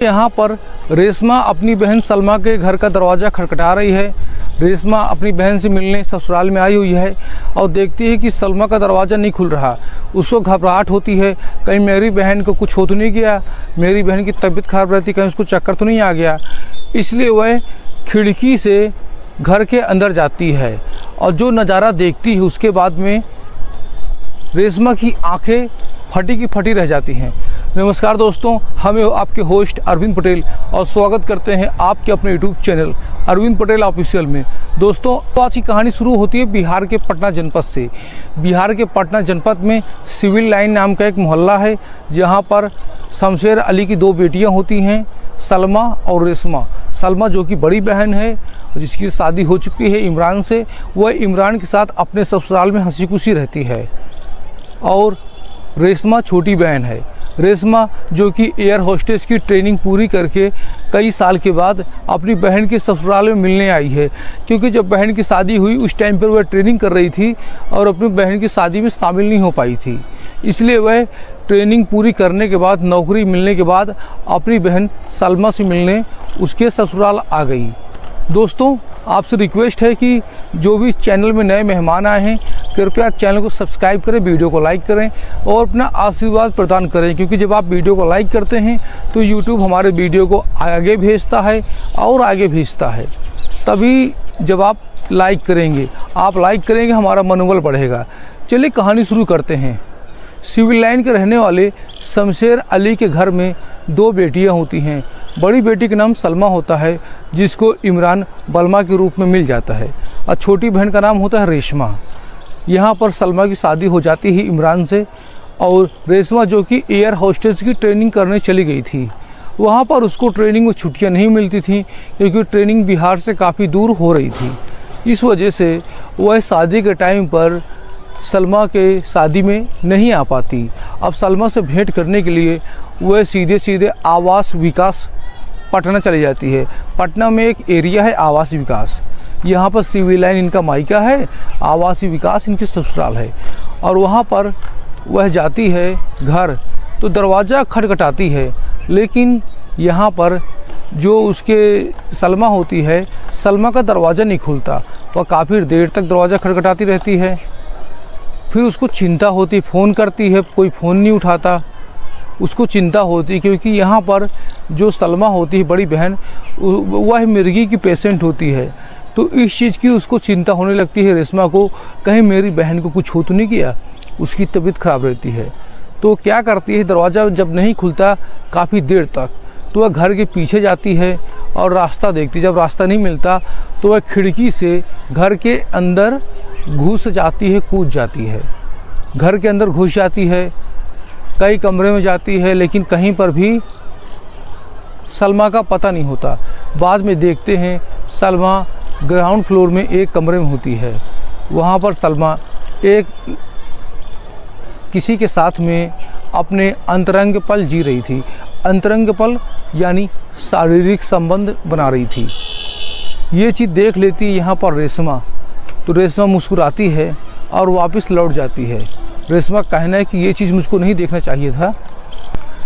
यहाँ पर रेशमा अपनी बहन सलमा के घर का दरवाज़ा खटखटा रही है। रेशमा अपनी बहन से मिलने ससुराल में आई हुई है और देखती है कि सलमा का दरवाज़ा नहीं खुल रहा। उसको घबराहट होती है, कहीं मेरी बहन को कुछ हो तो नहीं गया, मेरी बहन की तबीयत खराब रहती, कहीं उसको चक्कर तो नहीं आ गया। इसलिए वह खिड़की से घर के अंदर जाती है और जो नज़ारा देखती है उसके बाद में रेशमा की आंखें फटी की फटी रह जाती हैं। नमस्कार दोस्तों, हम आपके होस्ट अरविंद पटेल और स्वागत करते हैं आपके अपने YouTube channel Arvind Patel official में। दोस्तों, आज की कहानी शुरू होती है बिहार के पटना जनपद से। बिहार के पटना जनपद में सिविल लाइन नाम का एक मोहल्ला है, जहां पर शमशेर अली की दो बेटियां होती हैं, सलमा और रेशमा। सलमा जो कि बड़ी बहन है, जिसकी शादी हो चुकी है इमरान से, वह इमरान के साथ अपने ससुराल में हंसी खुशी रहती है। और रेशमा छोटी बहन है। रेशमा जो कि एयर होस्टेस की ट्रेनिंग पूरी करके कई साल के बाद अपनी बहन के ससुराल में मिलने आई है, क्योंकि जब बहन की शादी हुई उस टाइम पर वह ट्रेनिंग कर रही थी और अपनी बहन की शादी में शामिल नहीं हो पाई थी। इसलिए वह ट्रेनिंग पूरी करने के बाद, नौकरी मिलने के बाद अपनी बहन सलमा से मिलने उसके ससुराल आ गई। दोस्तों, आपसे रिक्वेस्ट है कि जो भी चैनल में नए मेहमान आए हैं, कृपया चैनल को सब्सक्राइब करें, वीडियो को लाइक करें और अपना आशीर्वाद प्रदान करें, क्योंकि जब आप वीडियो को लाइक करते हैं तो यूट्यूब हमारे वीडियो को आगे भेजता है और आगे भेजता है। तभी जब आप लाइक करेंगे, हमारा मनोबल बढ़ेगा। चलिए कहानी शुरू करते हैं। सिविल लाइन के रहने वाले शमशेर अली के घर में दो बेटियां होती हैं। बड़ी बेटी का नाम सलमा होता है, जिसको इमरान बलमा के रूप में मिल जाता है, और छोटी बहन का नाम होता है रेशमा। यहाँ पर सलमा की शादी हो जाती है इमरान से, और रेशमा जो कि एयर होस्टेस की ट्रेनिंग करने चली गई थी, वहाँ पर उसको ट्रेनिंग में छुट्टियाँ नहीं मिलती थी, क्योंकि ट्रेनिंग बिहार से काफ़ी दूर हो रही थी। इस वजह से वह शादी के टाइम पर सलमा के शादी में नहीं आ पाती। अब सलमा से भेंट करने के लिए वह सीधे आवास विकास पटना चली जाती है। पटना में एक एरिया है आवास विकास, यहाँ पर सिविल लाइन इनका मायका है, आवासीय विकास इनकी ससुराल है। और वहाँ पर वह जाती है घर, तो दरवाज़ा खटखटाती है, लेकिन यहाँ पर जो उसके सलमा होती है, सलमा का दरवाज़ा नहीं खुलता। वह काफ़ी देर तक दरवाज़ा खटखटाती रहती है। फिर उसको चिंता होती, फ़ोन करती है, कोई फ़ोन नहीं उठाता। उसको चिंता होती, क्योंकि यहाँ पर जो सलमा होती है बड़ी बहन, वह मिर्गी की पेशेंट होती है, तो इस चीज़ की उसको चिंता होने लगती है रेशमा को, कहीं मेरी बहन को कुछ हो तो नहीं किया। उसकी तबीयत खराब रहती है, तो क्या करती है, दरवाज़ा जब नहीं खुलता काफ़ी देर तक, तो वह घर के पीछे जाती है और रास्ता देखती। जब रास्ता नहीं मिलता तो वह खिड़की से घर के अंदर घुस जाती है, कूद जाती है, घर के अंदर घुस जाती है, कई कमरे में जाती है, लेकिन कहीं पर भी सलमा का पता नहीं होता। बाद में देखते हैं सलमा ग्राउंड फ्लोर में एक कमरे में होती है। वहाँ पर सलमा एक किसी के साथ में अपने अंतरंग पल जी रही थी। अंतरंग पल यानी शारीरिक संबंध बना रही थी। ये चीज़ देख लेती है यहाँ पर रेशमा, तो रेशमा मुस्कुराती है और वापस लौट जाती है। रेशमा का कहना है कि ये चीज़ मुझको नहीं देखना चाहिए था,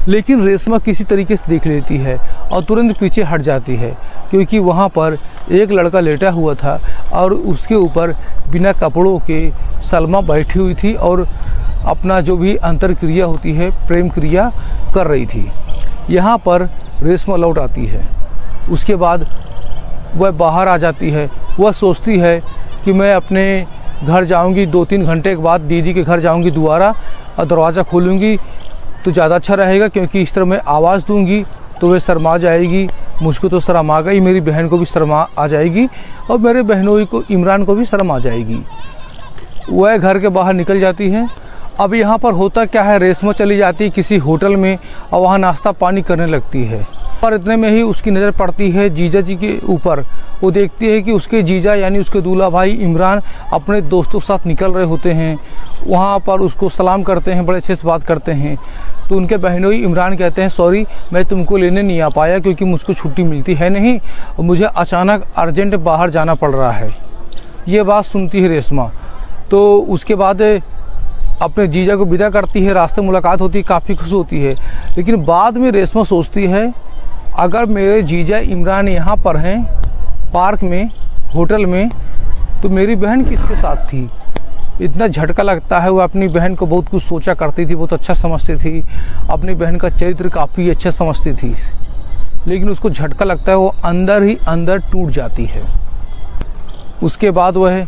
लेकिन रेशमा किसी तरीके से देख लेती है और तुरंत पीछे हट जाती है, क्योंकि वहाँ पर एक लड़का लेटा हुआ था और उसके ऊपर बिना कपड़ों के सलमा बैठी हुई थी और अपना जो भी अंतर क्रिया होती है, प्रेम क्रिया कर रही थी। यहाँ पर रेशमा लौट आती है। उसके बाद वह बाहर आ जाती है। वह सोचती है कि मैं अपने घर जाऊंगी, 2-3 घंटे के बाद दीदी के घर जाऊंगी दोबारा, और दरवाज़ा खोलूंगी तो ज़्यादा अच्छा रहेगा, क्योंकि इस तरह मैं आवाज़ दूंगी तो वह शर्मा जाएगी, मुझको तो शर्म आ गई, मेरी बहन को भी शर्म आ जाएगी और मेरे बहनों को, इमरान को भी शर्म आ जाएगी। वह घर के बाहर निकल जाती है। अब यहाँ पर होता क्या है, रेशमा चली जाती है किसी होटल में और वहाँ नाश्ता पानी करने लगती है। पर इतने में ही उसकी नज़र पड़ती है जीजा जी के ऊपर। वो देखती है कि उसके जीजा यानी उसके दूल्हा भाई इमरान अपने दोस्तों के साथ निकल रहे होते हैं। वहाँ पर उसको सलाम करते हैं, बड़े अच्छे से बात करते हैं। तो उनके बहनोई इमरान कहते हैं, सॉरी मैं तुमको लेने नहीं आ पाया, क्योंकि मुझको छुट्टी मिलती है नहीं और मुझे अचानक अर्जेंट बाहर जाना पड़ रहा है। ये बात सुनती है रेशमा, तो उसके बाद अपने जीजा को विदा करती है। रास्ते मुलाकात होती है, काफ़ी खुश होती है। लेकिन बाद में रेशमा सोचती है अगर मेरे जीजा इमरान यहाँ पर हैं पार्क में, होटल में, तो मेरी बहन किसके साथ थी? इतना झटका लगता है। वो अपनी बहन को बहुत कुछ सोचा करती थी, बहुत अच्छा समझती थी, अपनी बहन का चरित्र काफ़ी अच्छा समझती थी, लेकिन उसको झटका लगता है, वो अंदर ही अंदर टूट जाती है। उसके बाद वह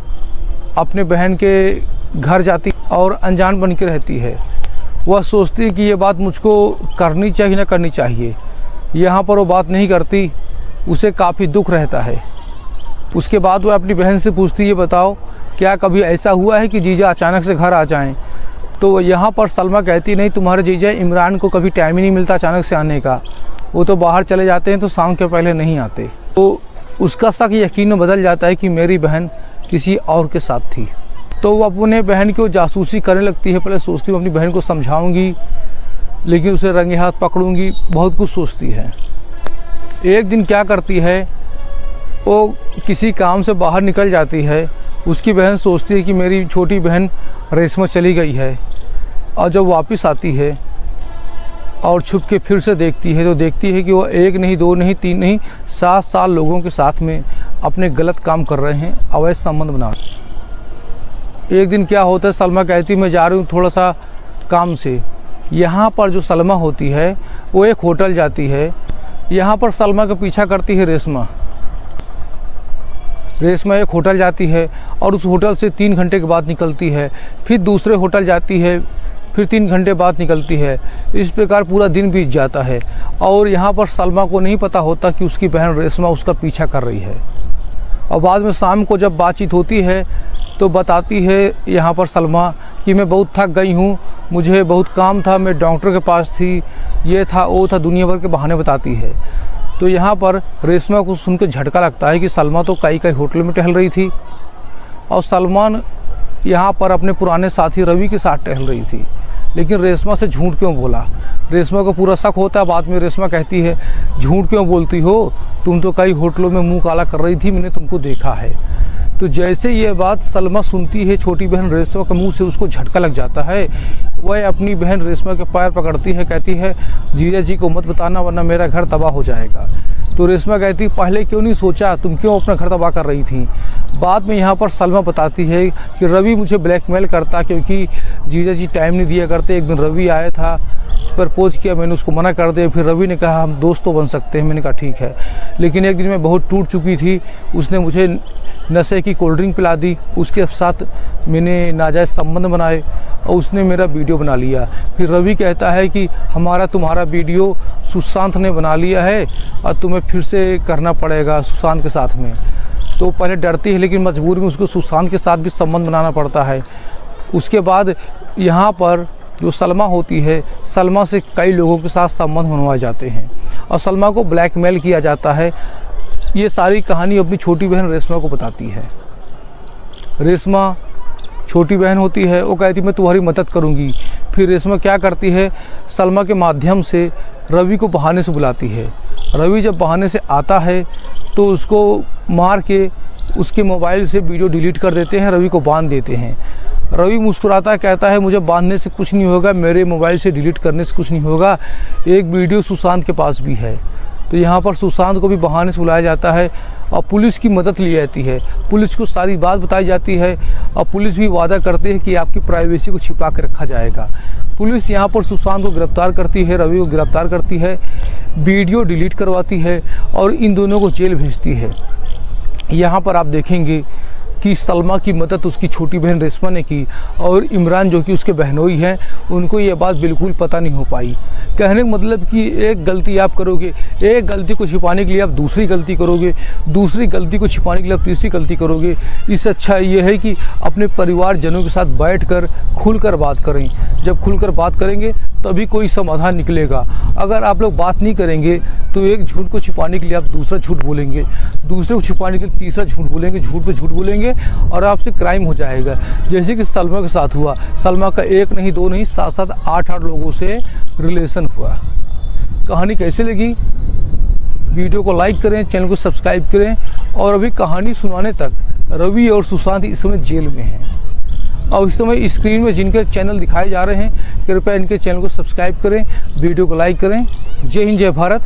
अपने बहन के घर जाती और अनजान बन के रहती है। वह सोचती है कि ये बात मुझको करनी चाहिए ना करनी चाहिए। यहाँ पर वो बात नहीं करती, उसे काफ़ी दुख रहता है। उसके बाद वह अपनी बहन से पूछती है, ये बताओ क्या कभी ऐसा हुआ है कि जीजा अचानक से घर आ जाएं? तो यहाँ पर सलमा कहती नहीं, तुम्हारे जीजा इमरान को कभी टाइम ही नहीं मिलता अचानक से आने का, वो तो बाहर चले जाते हैं तो शाम के पहले नहीं आते। तो उसका शक यकीन में बदल जाता है कि मेरी बहन किसी और के साथ थी। तो वो अपने बहन की जासूसी करने लगती है। पहले सोचती हूँ अपनी बहन को समझाऊंगी, लेकिन उसे रंगे हाथ पकड़ूंगी, बहुत कुछ सोचती है। एक दिन क्या करती है, वो किसी काम से बाहर निकल जाती है। उसकी बहन सोचती है कि मेरी छोटी बहन रेशमा चली गई है, और जब वापस आती है और छुप के फिर से देखती है तो देखती है कि वो 1 नहीं 2 नहीं 3 नहीं 7 साल लोगों के साथ में अपने गलत काम कर रहे हैं, अवैध संबंध बना। एक दिन क्या होता है, सलमा कहती है मैं जा रही हूँ थोड़ा सा काम से। यहाँ पर जो सलमा होती है वो एक होटल जाती है। यहाँ पर सलमा का पीछा करती है रेशमा। रेशमा एक होटल जाती है और उस होटल से 3 घंटे के बाद निकलती है, फिर दूसरे होटल जाती है, फिर 3 घंटे बाद निकलती है। इस प्रकार पूरा दिन बीत जाता है और यहाँ पर सलमा को नहीं पता होता कि उसकी बहन रेशमा उसका पीछा कर रही है। और बाद में शाम को जब बातचीत होती है तो बताती है यहाँ पर सलमा कि मैं बहुत थक गई हूँ, मुझे बहुत काम था, मैं डॉक्टर के पास थी, ये था वो था, दुनिया भर के बहाने बताती है। तो यहाँ पर रेशमा को सुन के झटका लगता है कि सलमा तो कई होटल में टहल रही थी और सलमान यहाँ पर अपने पुराने साथी रवि के साथ टहल रही थी, लेकिन रेशमा से झूठ क्यों बोला? रेशमा को पूरा शक होता है। बाद में रेशमा कहती है झूठ क्यों बोलती हो, तुम तो कई होटलों में मुंह काला कर रही थी, मैंने तुमको देखा है। तो जैसे ये बात सलमा सुनती है, छोटी बहन रेशमा के मुंह से उसको झटका लग जाता है। वह अपनी बहन रेशमा के पैर पकड़ती है, कहती है जीजा जी को मत बताना वरना मेरा घर तबाह हो जाएगा। तो रेशमा कहती पहले क्यों नहीं सोचा, तुम क्यों अपना घर तबाह कर रही थी? बाद में यहाँ पर सलमा बताती है कि रवि मुझे ब्लैकमेल करता, क्योंकि जीजा जी टाइम नहीं दिया करते। एक दिन रवि आया था, प्रपोज किया, मैंने उसको मना कर दिया। फिर रवि ने कहा हम दोस्त तो बन सकते हैं, मैंने कहा ठीक है। लेकिन एक दिन मैं बहुत टूट चुकी थी, उसने मुझे नशे की कोल्ड ड्रिंक पिला दी, उसके साथ मैंने नाजायज़ संबंध बनाए और उसने मेरा वीडियो बना लिया। फिर रवि कहता है कि हमारा तुम्हारा वीडियो सुशांत ने बना लिया है और तुम्हें फिर से करना पड़ेगा सुशांत के साथ में। तो पहले डरती है, लेकिन मजबूरी में उसको सुशांत के साथ भी संबंध बनाना पड़ता है। उसके बाद यहाँ पर जो सलमा होती है, सलमा से कई लोगों के साथ संबंध बनवाए जाते हैं और सलमा को ब्लैकमेल किया जाता है। ये सारी कहानी अपनी छोटी बहन रेशमा को बताती है। रेशमा छोटी बहन होती है, वो कहती मैं तुम्हारी मदद करूँगी। फिर रेशमा क्या करती है, सलमा के माध्यम से रवि को बहाने से बुलाती है। रवि जब बहाने से आता है तो उसको मार के उसके मोबाइल से वीडियो डिलीट कर देते हैं, रवि को बांध देते हैं। रवि मुस्कुराता है, कहता है मुझे बांधने से कुछ नहीं होगा, मेरे मोबाइल से डिलीट करने से कुछ नहीं होगा, एक वीडियो सुशांत के पास भी है। तो यहाँ पर सुशांत को भी बहाने से बुलाया जाता है और पुलिस की मदद ली जाती है। पुलिस को सारी बात बताई जाती है और पुलिस भी वादा करती है कि आपकी प्राइवेसी को छिपा के रखा जाएगा। पुलिस यहाँ पर सुशांत को गिरफ्तार करती है, रवि को गिरफ्तार करती है, वीडियो डिलीट करवाती है और इन दोनों को जेल भेजती है। यहाँ पर आप देखेंगे कि सलमा की मदद उसकी छोटी बहन रेशमा ने की और इमरान जो कि उसके बहनोई हैं, उनको ये बात बिल्कुल पता नहीं हो पाई। कहने का मतलब कि एक गलती आप करोगे, एक गलती को छिपाने के लिए आप दूसरी गलती करोगे, दूसरी गलती को छिपाने के लिए आप तीसरी गलती करोगे। इससे अच्छा ये है कि अपने परिवारजनों के साथ बैठकर खुलकर बात करें। जब खुलकर बात करेंगे तभी कोई समाधान निकलेगा। अगर आप लोग बात नहीं करेंगे तो एक झूठ को छिपाने के लिए आप दूसरा झूठ बोलेंगे, दूसरे को छिपाने के लिए तीसरा झूठ बोलेंगे, झूठ पे झूठ बोलेंगे और आपसे क्राइम हो जाएगा। जैसे कि सलमा के साथ हुआ, सलमा का 1 नहीं 2 नहीं 7-7 8-8 लोगों से रिलेशन हुआ। कहानी कैसे लगी? वीडियो को लाइक करें, चैनल को सब्सक्राइब करें। और अभी कहानी सुनाने तक रवि और सुशांत इस समय जेल में हैं और इस समय स्क्रीन में जिनके चैनल दिखाए जा रहे हैं, कृपया इनके चैनल को सब्सक्राइब करें, वीडियो को लाइक करें। जय हिंद, जय भारत।